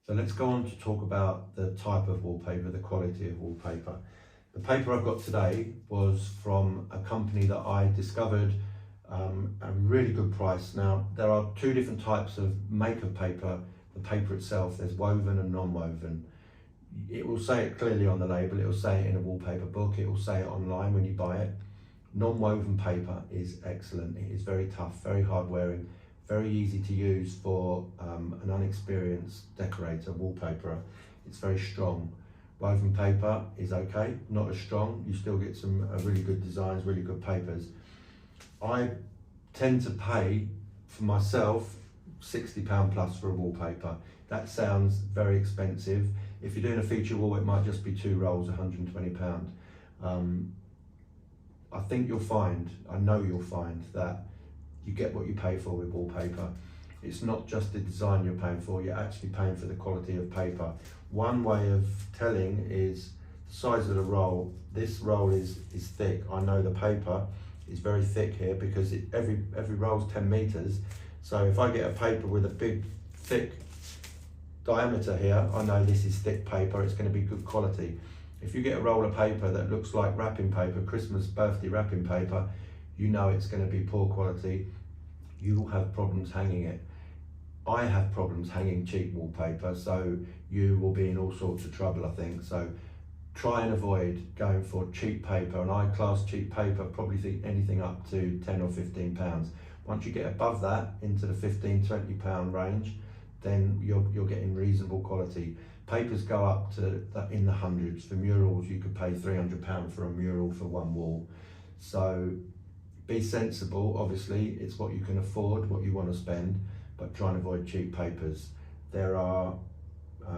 So let's go on to talk about the type of wallpaper, the quality of wallpaper. The paper I've got today was from a company that I discovered at a really good price. Now, there are two different types of make of paper. The paper itself, there's woven and non-woven. It will say it clearly on the label, it will say it in a wallpaper book, it will say it online when you buy it. Non-woven paper is excellent. It is very tough, very hard wearing, very easy to use for an unexperienced decorator, wallpaperer. It's very strong. Woven paper is okay, not as strong. You still get some really good designs, really good papers. I tend to pay for myself £60 plus for a wallpaper. That sounds very expensive. If you're doing a feature wall, it might just be 2 rolls, £120. I think you'll find, I know you'll find that you get what you pay for with wallpaper. It's not just the design you're paying for, you're actually paying for the quality of paper. One way of telling is the size of the roll. This roll is thick. I know the paper is very thick here because every roll's 10 meters. So if I get a paper with a big, thick diameter here, I know this is thick paper, it's going to be good quality. If you get a roll of paper that looks like wrapping paper, Christmas birthday wrapping paper, you know it's going to be poor quality. You will have problems hanging it. I have problems hanging cheap wallpaper, so you will be in all sorts of trouble, I think. So try and avoid going for cheap paper, and I class cheap paper, probably think anything up to 10 or 15 pounds. Once you get above that, into the 15, 20 pound range, then you're getting reasonable quality. Papers go up to in the hundreds. For murals, you could pay £300 for a mural for one wall. So be sensible, obviously, it's what you can afford, what you want to spend, but try and avoid cheap papers. There are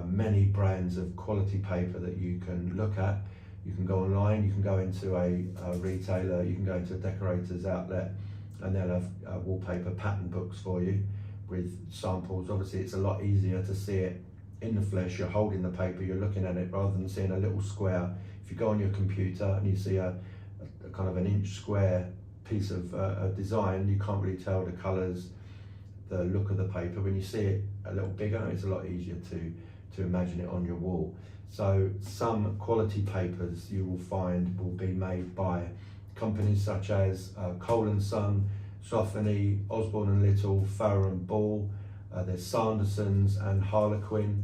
many brands of quality paper that you can look at. You can go online, you can go into a retailer, you can go into a decorator's outlet, and they'll have wallpaper pattern books for you with samples. Obviously, it's a lot easier to see it in the flesh. You're holding the paper, you're looking at it, rather than seeing a little square. If you go on your computer and you see a kind of an inch square piece of design, you can't really tell the colours, the look of the paper. When you see it a little bigger, it's a lot easier to imagine it on your wall. So some quality papers you will find will be made by companies such as Cole & Son, Sophony, Osborne & Little, Farrow & Ball. There's Sanderson's and Harlequin.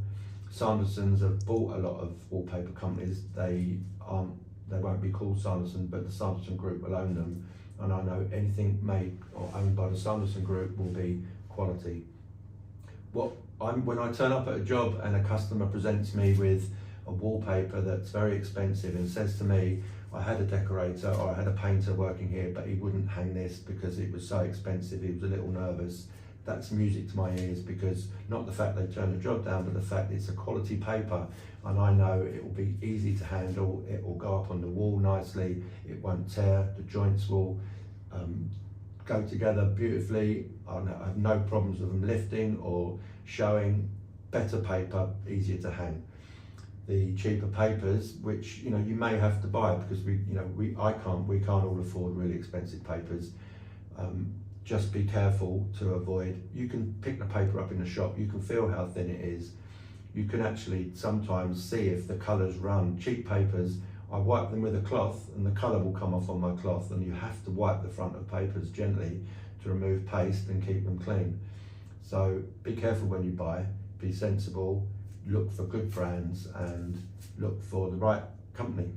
Sanderson's have bought a lot of wallpaper companies. They won't be called Sanderson, but the Sanderson Group will own them. And I know anything made or owned by the Sanderson Group will be quality. When I turn up at a job and a customer presents me with a wallpaper that's very expensive and says to me, I had a decorator or I had a painter working here, but he wouldn't hang this because it was so expensive, he was a little nervous. That's music to my ears, because not the fact they turned the job down, but the fact it's a quality paper, and I know it will be easy to handle, it will go up on the wall nicely, it won't tear, the joints will go together beautifully. I have no problems with them lifting or showing. Better paper, easier to hang. The cheaper papers, which you may have to buy because we can't all afford really expensive papers. Just be careful to avoid. You can pick the paper up in the shop, you can feel how thin it is. You can actually sometimes see if the colours run. Cheap papers, I wipe them with a cloth and the colour will come off on my cloth, and you have to wipe the front of papers gently to remove paste and keep them clean. So be careful when you buy, be sensible, look for good brands and look for the right company.